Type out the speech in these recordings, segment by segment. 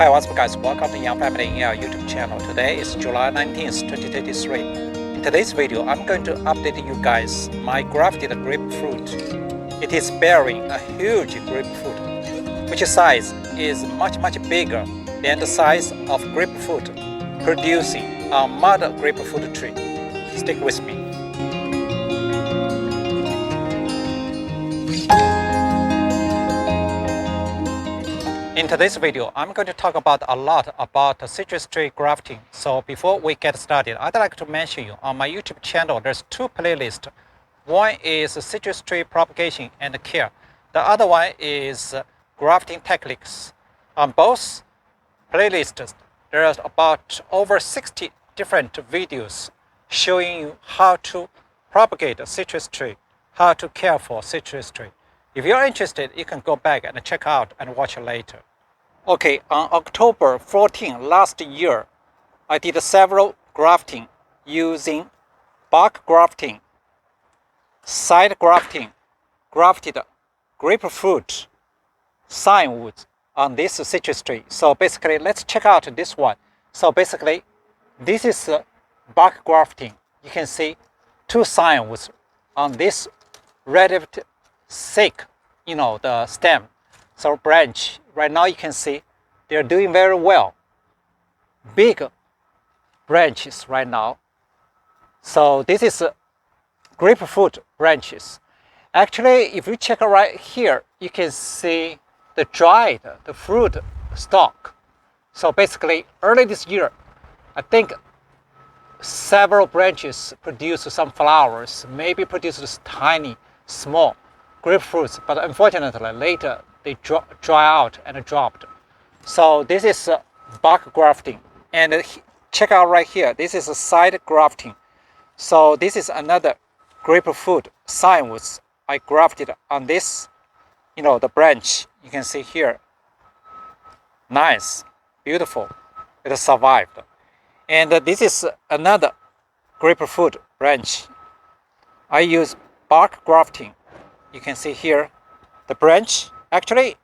Hi, what's up guys? Welcome to Young Family in our YouTube channel. Today is July 19th, 2023. In today's video, I'm going to update you guys my grafted grapefruit. It is bearing a huge grapefruit, which size is much bigger than the size of grapefruit producing a mother grapefruit tree. Stick with me. In today's video, I'm going to talk about a lot about citrus tree grafting. So before we get started, I'd like to mention you on my YouTube channel, there's two playlists. One is citrus tree propagation and care. The other one is grafting techniques. On both playlists, there's about over 60 different videos showing you how to propagate a citrus tree, how to care for citrus tree. If you're interested, you can go back and check out and watch later. Okay, on October 14 last year, I did several grafting using bark grafting, side grafting, grafted grapefruit sign-woods on this citrus tree. So basically, let's check out this one. So basically, this is bark grafting. You can see two sign-woods on this relatively thick, the stem. So branch, right now you can see they're doing very well. Big branches right now. So this is grapefruit branches. Actually, if you check right here, you can see the fruit stalk. So basically, early this year, I think several branches produced some flowers, maybe produced tiny, small grapefruits, but unfortunately later they dry out and dropped. So this is bark grafting. And check out right here, this is a side grafting. So this is another grapefruit sign-woods I grafted on this, the branch. You can see here. Nice, beautiful. It survived. And this is another grapefruit branch. I use bark grafting. You can see here the branch. Actually,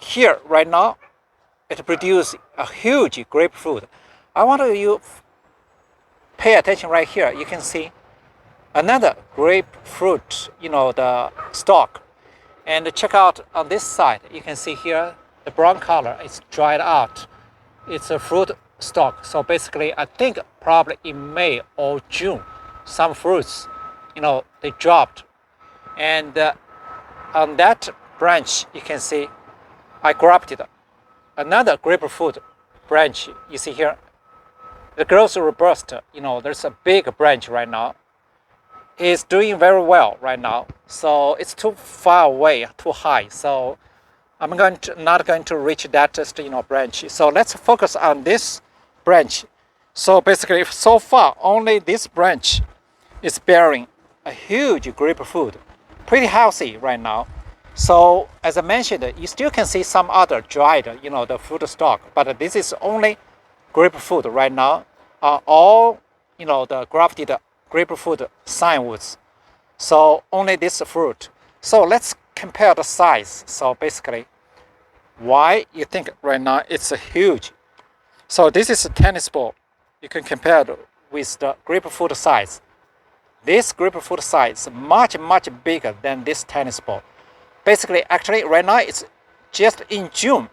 here right now, it produces a huge grapefruit. I want you pay attention right here. You can see another grapefruit, the stalk. And check out on this side. You can see here the brown color is dried out. It's a fruit stalk. So basically, I think probably in May or June, some fruits, they dropped. And on that branch, you can see I grafted another grapefruit branch. You see here, the grows robust. There's a big branch right now. It's doing very well right now. So it's too far away, too high. So I'm not going to reach that branch. So let's focus on this branch. So basically, so far, only this branch is bearing a huge grapefruit. Pretty healthy right now. So as I mentioned, you still can see some other dried, the fruit stalk, but this is only grapefruit right now. All, the grafted grapefruit sign-woods. So only this fruit. So let's compare the size. So basically, why you think right now it's a huge. So this is a tennis ball. You can compare it with the grapefruit size. This grapefruit size is much bigger than this tennis ball. Basically, actually, right now it's just in June.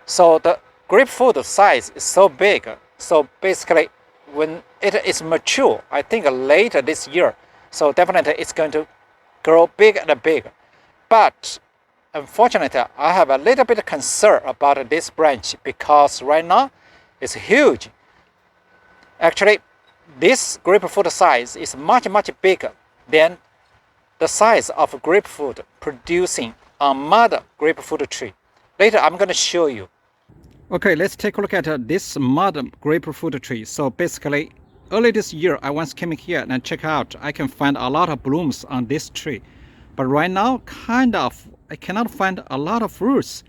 So the grapefruit size is so big. So basically, when it is mature, I think later this year, so definitely it's going to grow bigger and bigger. But unfortunately, I have a little bit of concern about this branch because right now it's huge. Actually, this grapefruit size is much bigger than the size of grapefruit producing a mother grapefruit tree. Later, I'm going to show you. Okay, let's take a look at this mother grapefruit tree. So basically, early this year, I once came here and check out. I can find a lot of blooms on this tree. But right now, I cannot find a lot of fruits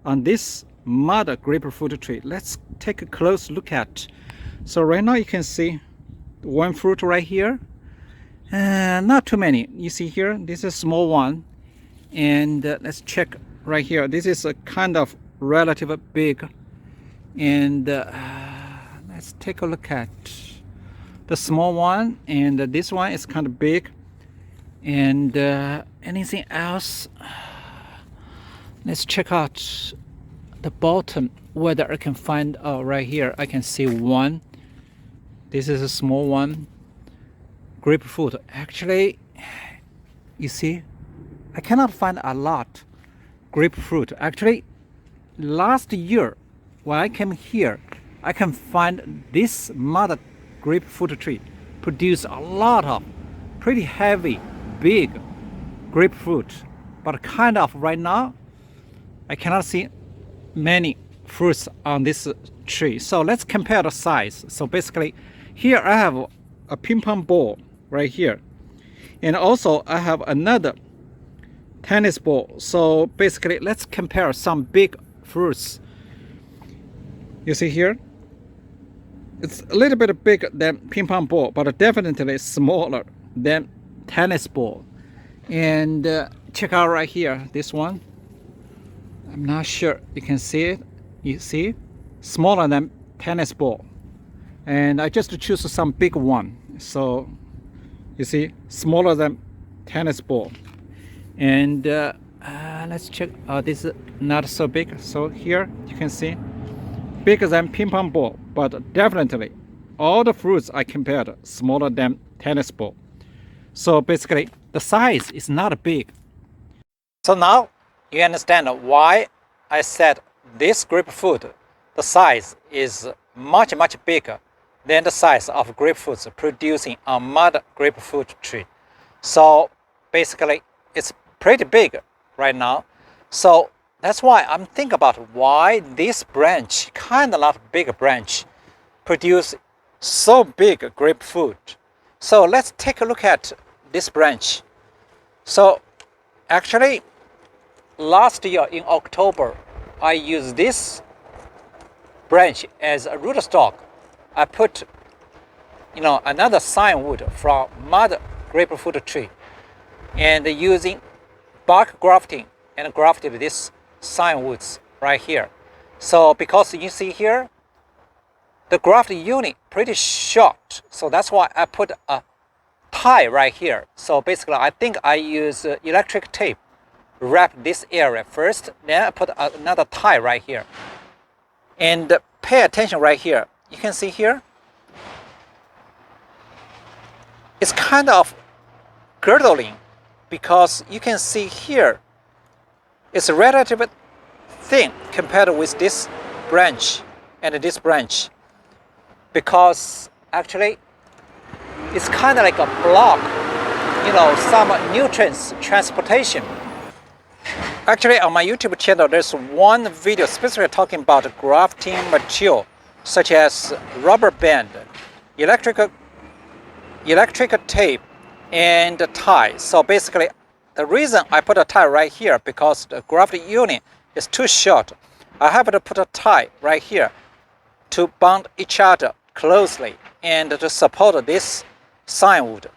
on this mother grapefruit tree. Let's take a close look at. So right now, you can see one fruit right here. Not too many. You see here, this is a small one. And let's check right here. This is a kind of relatively big And let's take a look at the small one, and this one is kind of big. And anything else? Let's check out the bottom, whether I can find right here. I can see one. This is a small one. Grapefruit. Actually, you see, I cannot find a lot grapefruit. Actually, last year when I came here, I can find this mother grapefruit tree produce a lot of pretty heavy, big grapefruit. But kind of right now, I cannot see many fruits on this tree. So let's compare the size. So basically, here I have a ping pong ball right here. And also I have another tennis ball. So basically, let's compare some big fruits. You see here? It's a little bit bigger than ping pong ball, but definitely smaller than tennis ball. And check out right here, this one. I'm not sure you can see it. You see? Smaller than tennis ball. And I just choose some big one. So you see, smaller than tennis ball. And let's check. This is not so big. So here you can see bigger than ping pong ball, but definitely all the fruits I compared smaller than tennis ball. So basically the size is not big. So now you understand why I said this grapefruit, the size is much bigger than the size of grapefruits producing on mother grapefruit tree. So basically it's pretty big right now. So that's why I'm thinking about why this branch, kind of not big branch, produce so big grapefruit. So let's take a look at this branch. So actually last year in October, I used this branch as a rootstock. I put, another sign wood from mother grapefruit tree, and using bark grafting and grafted this sign woods right here. So because you see here, the graft unit pretty short, so that's why I put a tie right here. So basically, I think I use electric tape, wrap this area first, then I put another tie right here. And pay attention right here. You can see here, it's kind of girdling, because you can see here, it's relatively thin compared with this branch and this branch, because actually it's kind of like a block, some nutrients transportation. Actually, on my YouTube channel, there's one video specifically talking about grafting material, such as rubber band, electric tape, and tie. So basically, the reason I put a tie right here, because the graft unit is too short. I have to put a tie right here to bond each other closely and to support this sign wood.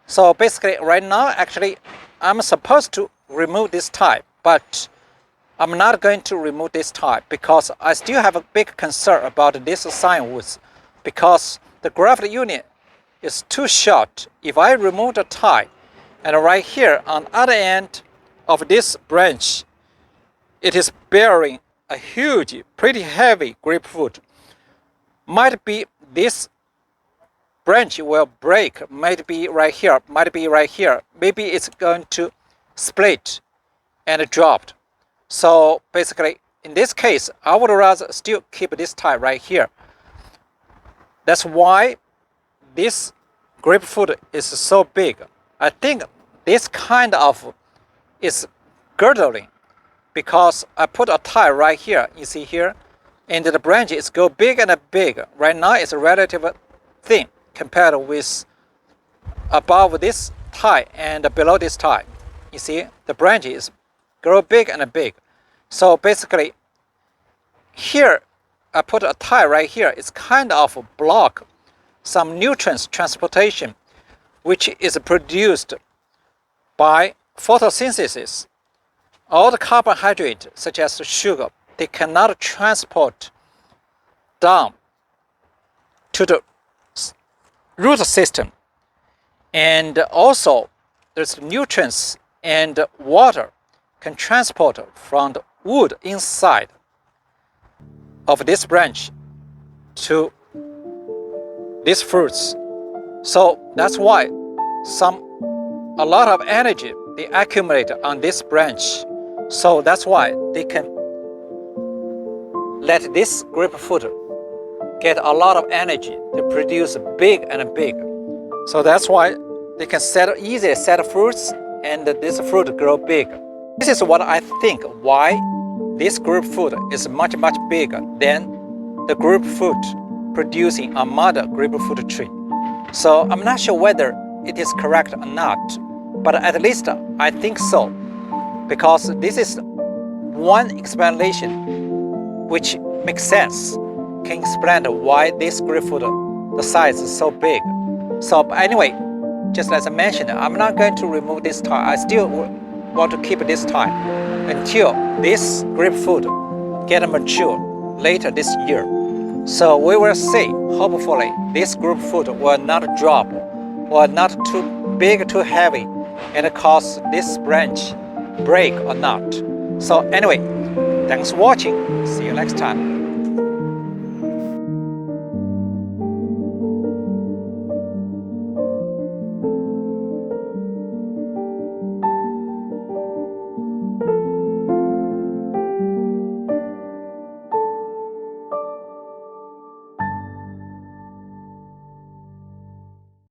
So basically, right now, actually, I'm supposed to remove this tie, but I'm not going to remove this tie because I still have a big concern about this sign woods, because the graft unit is too short. If I remove the tie, and right here on the other end of this branch, it is bearing a huge, pretty heavy grapefruit. Might be this branch will break, might be right here, might be right here. Maybe it's going to split and drop. So basically, in this case, I would rather still keep this tie right here. That's why this grapefruit is so big. I think this kind of is girdling, because I put a tie right here, you see here, and the branches go big and big. Right now it's relatively thin compared with above this tie and below this tie. You see, the branches grow big and big. So basically, here I put a tie right here. It's kind of block some nutrients transportation, which is produced by photosynthesis. All the carbohydrate, such as sugar, they cannot transport down to the root system, and also there's nutrients and water can transport from the wood inside of this branch to these fruits. So that's why a lot of energy they accumulate on this branch. So that's why they can let this grapefruit get a lot of energy to produce big and big. So that's why they can easily set fruits, and this fruit grow big. This is what I think why this grapefruit is much bigger than the grapefruit producing a mother grapefruit tree. So I'm not sure whether it is correct or not, but at least I think so, because this is one explanation which makes sense, can explain why this grapefruit, the size is so big. So anyway, just as I mentioned, I'm not going to remove this tile. I still want to keep this tile until this grapefruit get mature later this year. So we will see, hopefully this grapefruit will not drop or not too big, too heavy, and cause this branch break or not. So anyway, thanks for watching. See you next time.